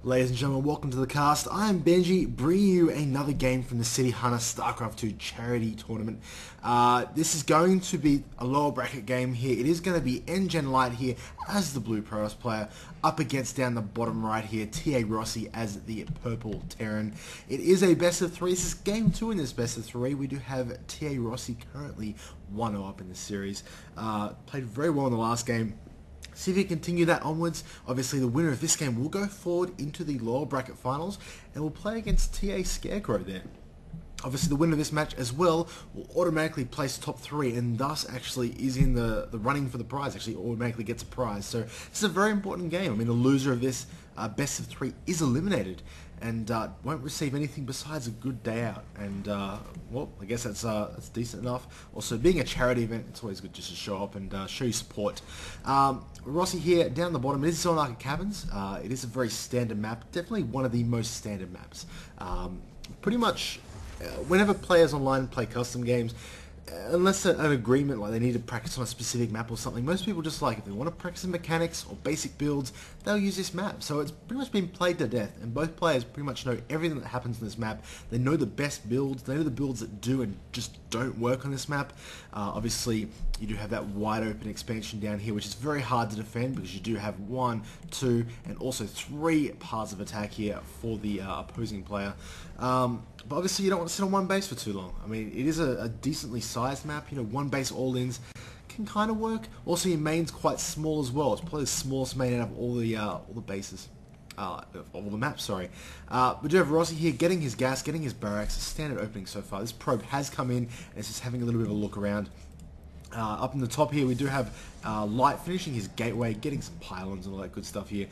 Ladies and gentlemen, welcome to the cast. I'm Benji, bringing you another game from the City Hunter StarCraft 2 charity tournament. This is going to be a lower bracket game here. It is going to be nGenLight here as the blue Protoss player, up against down the bottom right here, TARossi as the purple Terran. It is a best of three. This is game 2 in this best of 3. We do have TARossi currently 1-0 up in the series. Played very well in the last game. See if you continue that onwards. Obviously, the winner of this game will go forward into the lower bracket finals and will play against TA Scarecrow there. Obviously, the winner of this match as well will automatically place top 3 and thus actually is in the running for the prize, actually automatically gets a prize. So this is a very important game. I mean, the loser of this best of 3 is eliminated and won't receive anything besides a good day out. And well, I guess that's decent enough. Also, being a charity event, it's always good just to show up and show your support. Rossi here down the bottom. It is Zonarka Caverns. It is a very standard map, definitely one of the most standard maps. Pretty much whenever players online play custom games, unless an agreement like they need to practice on a specific map or something, most people just like, if they want to practice in mechanics or basic builds, they'll use this map. So it's pretty much been played to death, and both players pretty much know everything that happens in this map. They know the best builds, they know the builds that do and just don't work on this map. Obviously, you do have that wide open expansion down here, which is very hard to defend because you do have 1, 2, and also 3 paths of attack here for the opposing player. But obviously you don't want to sit on one base for too long. I mean, it is a decently sized map. You know, one base all-ins can kind of work. Also, your main's quite small as well. It's probably the smallest main out of all the bases. All the maps, sorry. We do have Rossi here getting his gas, getting his barracks. A standard opening so far. This probe has come in and it's just having a little bit of a look around. Up in the top here, we do have Light finishing his gateway, getting some pylons and all that good stuff here,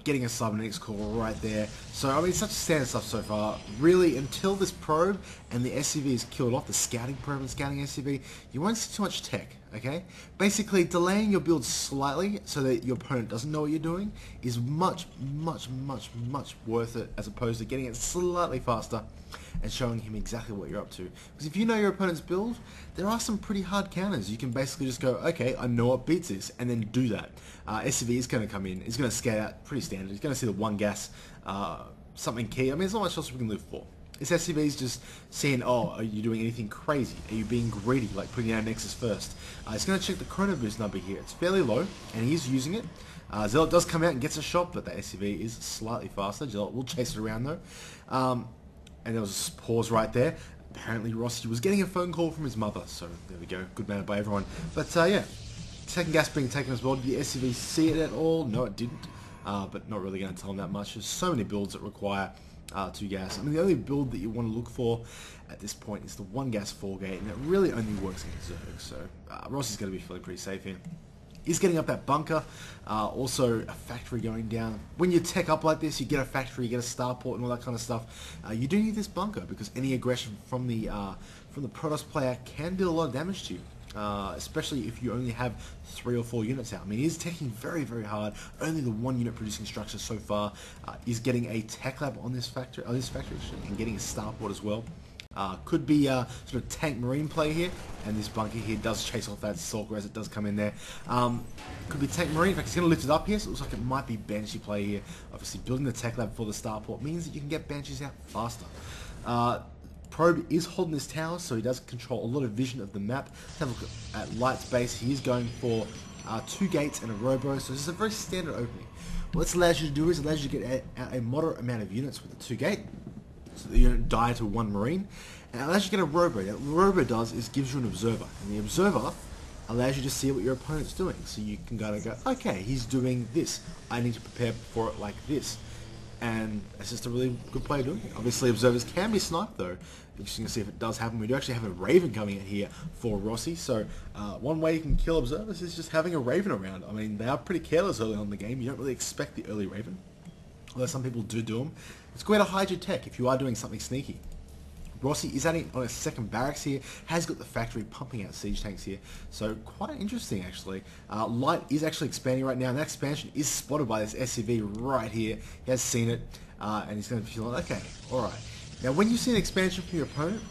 getting a cybernetics core right there. So, I mean, such standard stuff so far. Really, until this probe and the SCV is killed off, the scouting probe and scouting SCV, you won't see too much tech, okay? Basically, delaying your build slightly so that your opponent doesn't know what you're doing is much worth it, as opposed to getting it slightly faster and showing him exactly what you're up to. Because if you know your opponent's build, there are some pretty hard counters. You can basically just go, okay, I know what beats this, and then do that. SCV is going to come in. He's going to scout out pretty standard. He's going to see the one gas, something key. I mean, there's not much else we can live for. This SCV is just seeing, oh, are you doing anything crazy? Are you being greedy, like putting out Nexus first? He's going to check the Chrono Boost number here. It's fairly low, and he's using it. Zealot does come out and gets a shot, but the SCV is slightly faster. Zealot will chase it around, though. And there was a pause right there. Apparently Rossi was getting a phone call from his mother, so there we go. Good manner by everyone. But yeah, second gas being taken as well. Did the SCV see it at all? No, it didn't. But not really going to tell him that much. There's so many builds that require 2 gas. I mean, the only build that you want to look for at this point is the 1 gas 4 gate, and it really only works against Zerg. So Rossi's going to be feeling pretty safe here. He's getting up that bunker, also a factory going down. When you tech up like this, you get a factory, you get a starport and all that kind of stuff. You do need this bunker because any aggression from the Protoss player can deal a lot of damage to you, especially if you only have 3 or 4 units out. I mean, he's teching very hard. Only the 1 unit producing structure so far is getting a tech lab on this factory, and getting a starport as well. Could be sort of tank marine play here, and this bunker here does chase off that Sulker as it does come in there. Could be tank marine. In fact, he's going to lift it up here, so it looks like it might be Banshee play here. Obviously, building the tech lab for the starport means that you can get Banshees out faster. Probe is holding this tower, so he does control a lot of vision of the map. Let's have a look at Light's base. He is going for 2 gates and a robo, so this is a very standard opening. What this allows you to do is it allows you to get a moderate amount of units with the 2 gate, so that you don't die to 1 marine, and it allows you to get a robo. What robo does is gives you an observer, and the observer allows you to see what your opponent's doing, so you can kind of go, okay, he's doing this, I need to prepare for it like this, and it's just a really good play of doing it. Obviously observers can be sniped though. Interesting to see if it does happen. We do actually have a Raven coming in here for Rossi, so one way you can kill observers is just having a Raven around. I mean, they are pretty careless early on in the game. You don't really expect the early Raven, although some people do them. It's a way to hide your tech if you are doing something sneaky. Rossi is adding on a second barracks here, has got the factory pumping out siege tanks here, so quite interesting actually. Light is actually expanding right now, and that expansion is spotted by this SCV right here. He has seen it, and he's going to feel like, okay, alright. Now when you see an expansion from your opponent,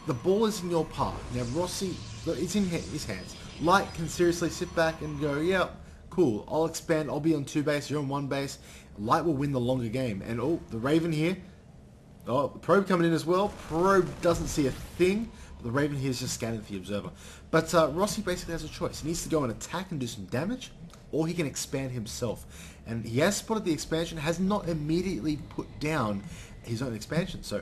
the ball is in your path. Now Rossi, it's in his hands. Light can seriously sit back and go, yeah, cool, I'll expand, I'll be on 2 base, you're on 1 base. Light will win the longer game. And oh, the Raven here. Oh, the Probe coming in as well. Probe doesn't see a thing. The Raven here is just scanning for the Observer. But Rossi basically has a choice. He needs to go and attack and do some damage, or he can expand himself. And he has spotted the expansion, has not immediately put down his own expansion. So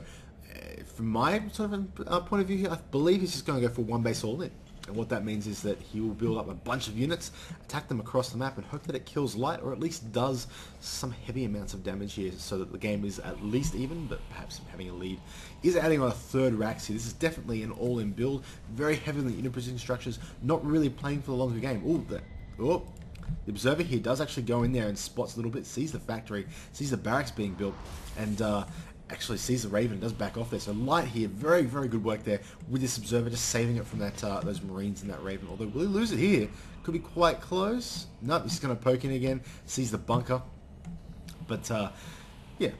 from my sort of point of view here, I believe he's just going to go for one base all in. And what that means is that he will build up a bunch of units, attack them across the map, and hope that it kills Light, or at least does some heavy amounts of damage here, so that the game is at least even, but perhaps having a lead. He's adding on a third Rax here. This is definitely an all-in build, very heavily unit position structures, not really playing for the longer game. The Observer here does actually go in there and spots a little bit, sees the factory, sees the barracks being built, and actually sees the Raven and does back off there. So Light here, very, very good work there with this Observer, just saving it from that those Marines and that Raven. Although will he lose it here? Could be quite close. Nope, he's going to poke in again, sees the bunker. But yeah,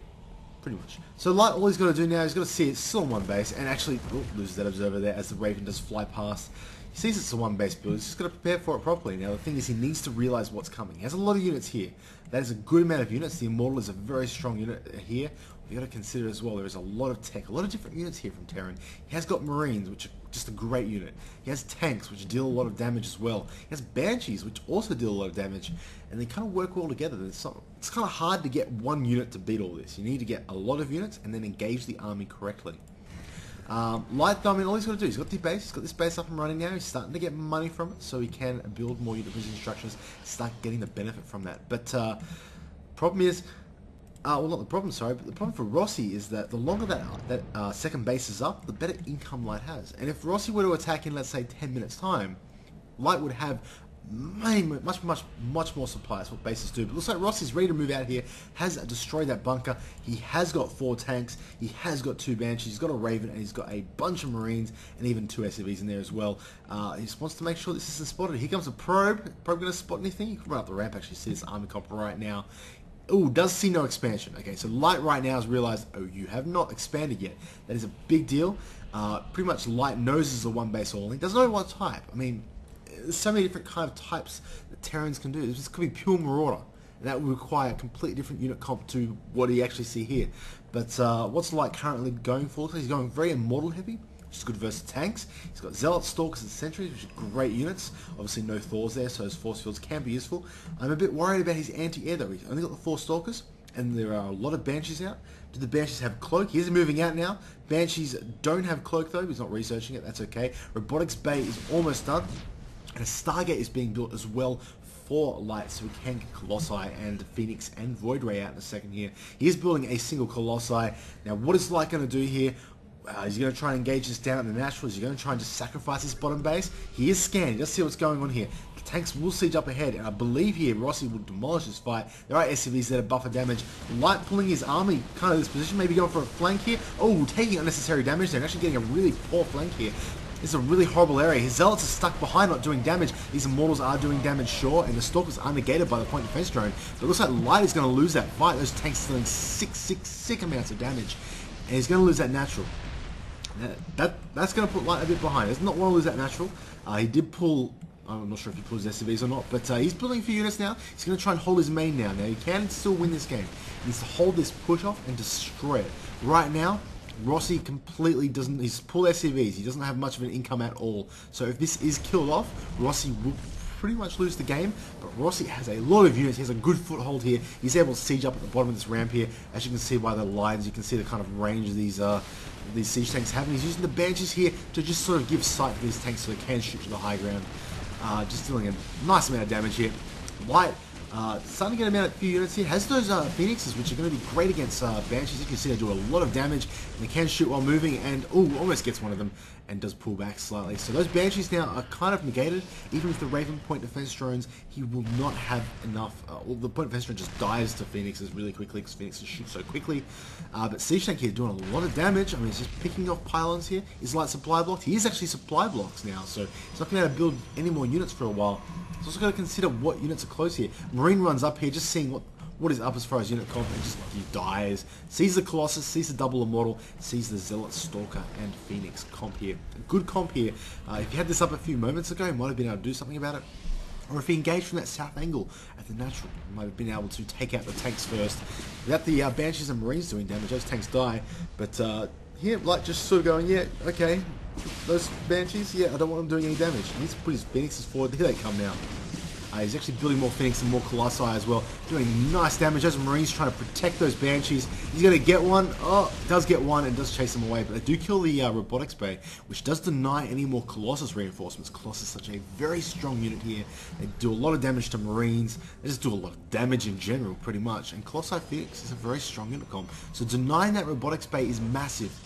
pretty much. So Light, all he's got to do now is got to see it's still on one base, and actually loses that Observer there as the Raven does fly past. He sees it's a one-base build. He's just got to prepare for it properly. Now, the thing is, he needs to realize what's coming. He has a lot of units here. That is a good amount of units. The Immortal is a very strong unit here. You've got to consider as well, there is a lot of tech, a lot of different units here from Terran. He has got Marines, which are just a great unit. He has tanks, which deal a lot of damage as well. He has Banshees, which also deal a lot of damage. And they kind of work all together. It's kind of hard to get one unit to beat all this. You need to get a lot of units and then engage the army correctly. Light, though, I mean, all he's got to do, he's got this base up and running now, he's starting to get money from it, so he can build more unit position structures, start getting the benefit from that. But problem is, well, not the problem, sorry, but the problem for Rossi is that the longer that second base is up, the better income Light has. And if Rossi were to attack in, let's say, 10 minutes time, Light would have much more supply. That's what bases do. But looks like Rossi's ready to move out here, has destroyed that bunker. He has got 4 tanks, he has got 2 Banshees, he's got a Raven, and he's got a bunch of Marines, and even 2 SCVs in there as well. He just wants to make sure this isn't spotted. Here comes a Probe. Probe going to spot anything? You can run up the ramp, actually see this army comp right now. Oh, does see no expansion. Okay, so Light right now has realized, oh, you have not expanded yet. That is a big deal. Pretty much Light knows this is a one base all. He doesn't know what type. I mean, there's so many different kind of types that Terrans can do. This could be pure Marauder, and that would require a completely different unit comp to what you actually see here. But what's Light currently going for? He's going very Immortal heavy, which is good versus tanks. He's got Zealots, Stalkers, and Sentries, which are great units. Obviously no Thors there, so his force fields can be useful. I'm a bit worried about his anti-air though. He's only got the 4 Stalkers, and there are a lot of Banshees out. Do the Banshees have Cloak? He is moving out now. Banshees don't have Cloak though. He's not researching it. That's okay. Robotics Bay is almost done. And a Stargate is being built as well for Light, so we can get Colossi and Phoenix and Void Ray out in a second here. He is building a single Colossi. Now, what is Light going to do here? Is he going to try and engage this down in the natural? Is he going to try and just sacrifice his bottom base? He is scanned. He does see what's going on here. The tanks will siege up ahead, and I believe here Rossi will demolish this fight. There are SCVs there to buffer damage. Light pulling his army kind of this position, maybe going for a flank here. Oh, taking unnecessary damage there, and actually getting a really poor flank here. This is a really horrible area. His Zealots are stuck behind, not doing damage. These Immortals are doing damage, sure, and the Stalkers are negated by the point defense drone. But it looks like Light is going to lose that fight. Those tanks are dealing sick amounts of damage, and he's going to lose that natural. That's going to put Light a bit behind. He does not want to lose that natural. He did pull... I'm not sure if he pulls SCVs or not, but he's building for units now. He's going to try and hold his main now. Now, he can still win this game. He needs to hold this push off and destroy it. Right now, Rossi completely doesn't... He's pulled SCVs. He doesn't have much of an income at all. So if this is killed off, Rossi will pretty much lose the game. But Rossi has a lot of units. He has a good foothold here. He's able to siege up at the bottom of this ramp here. As you can see by the lines, you can see the kind of range of these siege tanks have. And he's using the Banshees here to just sort of give sight to these tanks so they can shoot to the high ground. Just dealing a nice amount of damage here. Light starting to get a few units here. Has those Phoenixes, which are going to be great against Banshees. You can see they do a lot of damage, and they can shoot while moving, and almost gets one of them, and does pull back slightly. So those Banshees now are kind of negated. Even with the Raven point defense drones, he will not have enough. Well, the point defense drone just dies to Phoenixes really quickly, because Phoenixes shoot so quickly. But Siege Tank here doing a lot of damage. I mean, he's just picking off pylons here. Is Light supply blocked? He is actually supply blocks now, so he's not going to build any more units for a while. He's also got to consider what units are close here. Marine runs up here, just seeing what is up as far as unit comp, and just he dies. Sees the Colossus, sees the double Immortal, sees the Zealot, Stalker, and Phoenix comp here. A good comp here. If you had this up a few moments ago, you might have been able to do something about it. or if he engaged from that south angle at the natural, he might have been able to take out the tanks first. Without the Banshees and Marines doing damage, those tanks die. But here, Light just sort of going, yeah, okay, those Banshees, yeah, I don't want them doing any damage. He needs to put his Phoenixes forward. Here they come now. He's actually building more Phoenix and more Colossi as well, doing nice damage. Those Marines trying to protect those Banshees. He's going to get one. Oh, does get one and does chase them away. But they do kill the Robotics Bay, which does deny any more Colossus reinforcements. Colossus is such a very strong unit here. They do a lot of damage to Marines. They just do a lot of damage in general, pretty much. And Colossi Phoenix is a very strong unit comp. So denying that Robotics Bay is massive.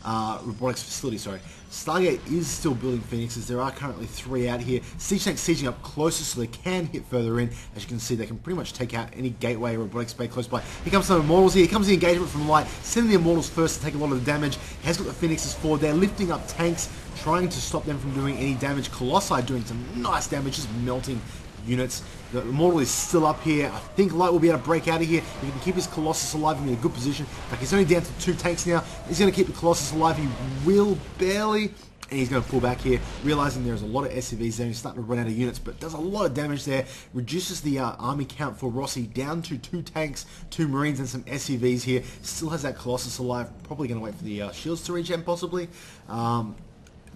Robotics facility, sorry. Stargate is still building Phoenixes. There are currently 3 out here. Siege tanks sieging up closer so they can hit further in. As you can see, they can pretty much take out any gateway or Robotics Bay close by. Here comes some Immortals here. Here comes the engagement from Light, sending the Immortals first to take a lot of the damage. He has got the Phoenixes forward. They're lifting up tanks, trying to stop them from doing any damage. Colossi doing some nice damage, just melting units. The Immortal is still up here. I think Light will be able to break out of here. If he can keep his Colossus alive, he'll be in a good position. In fact, he's only down to 2 tanks now. He's going to keep the Colossus alive. He will barely. And he's going to pull back here, realizing there's a lot of SCVs there. He's starting to run out of units, but does a lot of damage there. Reduces the army count for Rossi down to 2 tanks, 2 Marines, and some SCVs here. Still has that Colossus alive. Probably going to wait for the shields to regen, possibly.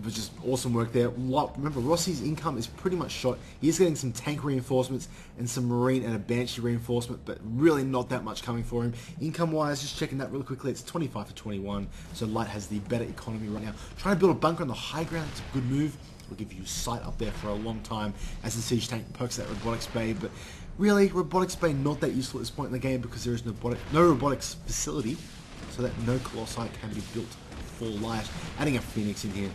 Which is awesome work there. Remember, Rossi's income is pretty much shot. He is getting some tank reinforcements and some Marine and a Banshee reinforcement, but really not that much coming for him. Income-wise, just checking that really quickly, it's 25 to 21, so Light has the better economy right now. Trying to build a bunker on the high ground, it's a good move. Will give you sight up there for a long time as the siege tank pokes that Robotics Bay, but really, Robotics Bay not that useful at this point in the game because there is no robotics facility, so that no Colossi can be built for Light. Adding a Phoenix in here.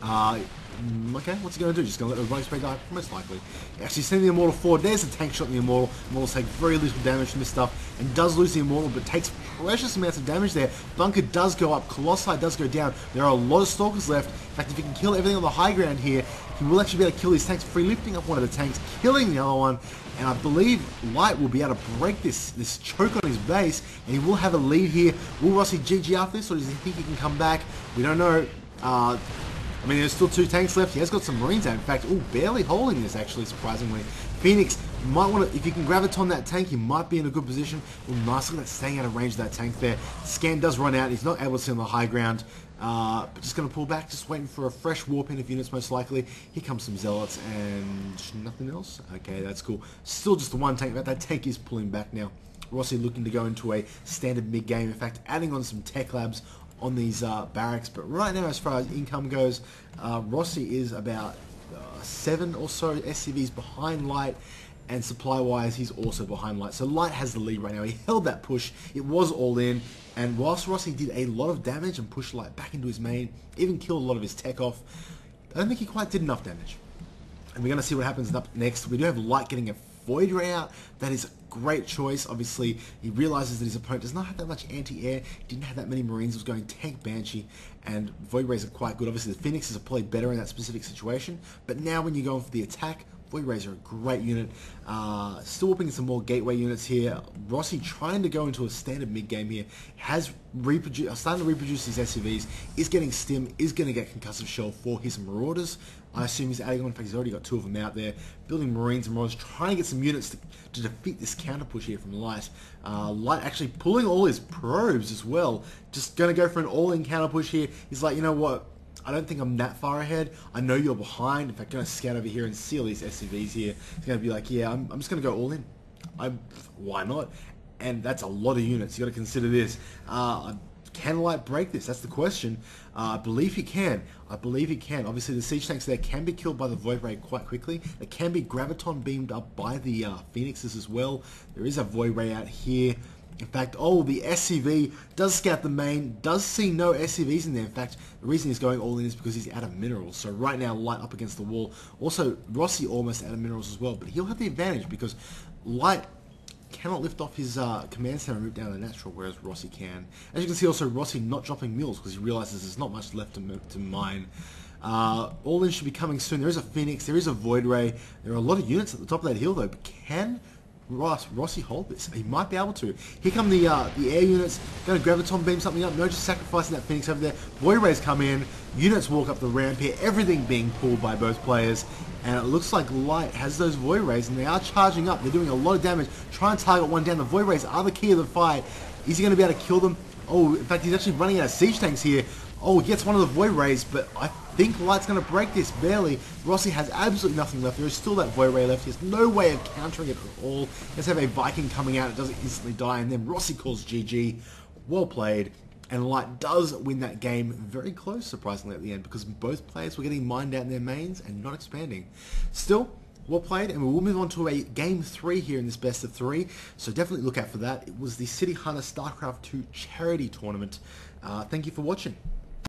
Okay, what's he going to do? Just going to let the Robotics Bay die? Most likely. Actually, sending the Immortal forward. There's a tank shot in the Immortal. Immortals take very little damage from this stuff and does lose the Immortal, but takes precious amounts of damage there. Bunker does go up. Colossi does go down. There are a lot of Stalkers left. In fact, if he can kill everything on the high ground here, he will actually be able to kill these tanks, free lifting up one of the tanks, killing the other one, and I believe Light will be able to break this choke on his base, and he will have a lead here. Will Rossi GG after this, or does he think he can come back? We don't know. I mean, there's still 2 tanks left. He has got some Marines out. In fact, barely holding this, actually, surprisingly. Phoenix might want to, if you can graviton that tank, he might be in a good position. Nice, look at that, staying out of range of that tank there. Scan does run out. He's not able to see on the high ground. But just going to pull back, just waiting for a fresh warp in of units, most likely. Here comes some Zealots and nothing else. Okay, that's cool. Still just the 1 tank, but that tank is pulling back now. Rossi looking to go into a standard mid-game. In fact, adding on some tech labs on these barracks, but right now as far as income goes, Rossi is about 7 or so SCVs behind Light, and supply wise he's also behind Light, so Light has the lead right now. He held that push, it was all in, and whilst Rossi did a lot of damage and pushed Light back into his main, even killed a lot of his tech off, I don't think he quite did enough damage. And we're going to see what happens up next. We do have Light getting a Void Ray out. That is a great choice. Obviously, he realizes that his opponent does not have that much anti-air, didn't have that many Marines, was going tank Banshee, and Void Rays are quite good. Obviously, the Phoenixes are probably better in that specific situation, but now when you're going for the attack, Void Rays are a great unit. Still whooping some more gateway units here. Rossi trying to go into a standard mid-game here. Has starting to reproduce these SCVs. Is getting stim. Is going to get concussive shell for his Marauders. I assume he's adding on. In fact, he's already got 2 of them out there. Building Marines and Marauders. Trying to get some units to defeat this counter push here from Light. Light actually pulling all his probes as well. Just going to go for an all-in counter push here. He's like, you know what? I don't think I'm that far ahead. I know you're behind. In fact, I'm going to scout over here and see all these SCVs here. He's going to be like, yeah, I'm just going to go all in. Why not? And that's a lot of units. You got to consider this. Can Light break this? That's the question. I believe he can. I believe he can. Obviously, the siege tanks there can be killed by the Void Ray quite quickly. They can be graviton beamed up by the Phoenixes as well. There is a Void Ray out here. In fact, the SCV does scout the main, does see no SCVs in there. In fact, the reason he's going all in is because he's out of minerals. So right now, Light up against the wall. Also, Rossi almost out of minerals as well, but he'll have the advantage because Light cannot lift off his command center and move down the natural, whereas Rossi can. As you can see, also, Rossi not dropping mules because he realizes there's not much left to mine. All in should be coming soon. There is a Phoenix, there is a Void Ray. There are a lot of units at the top of that hill, though, but can Rossi hold this? He might be able to. Here come the air units. Going to graviton beam something up. No, just sacrificing that Phoenix over there. Void Rays come in. Units walk up the ramp here. Everything being pulled by both players. And it looks like Light has those Void Rays, and they are charging up. They're doing a lot of damage. Try and target one down. The Void Rays are the key of the fight. Is he going to be able to kill them? Oh, in fact, he's actually running out of siege tanks here. Oh, he gets one of the Void Rays, but I think Light's going to break this, barely. Rossi has absolutely nothing left. There is still that Void Ray left. He has no way of countering it at all. Let's have a Viking coming out. It doesn't instantly die, and then Rossi calls GG. Well played. And Light does win that game very close, surprisingly, at the end, because both players were getting mined out in their mains and not expanding. Still, well played, and we will move on to a Game 3 here in this best of 3, so definitely look out for that. It was the City Hunter StarCraft 2 charity tournament. Thank you for watching.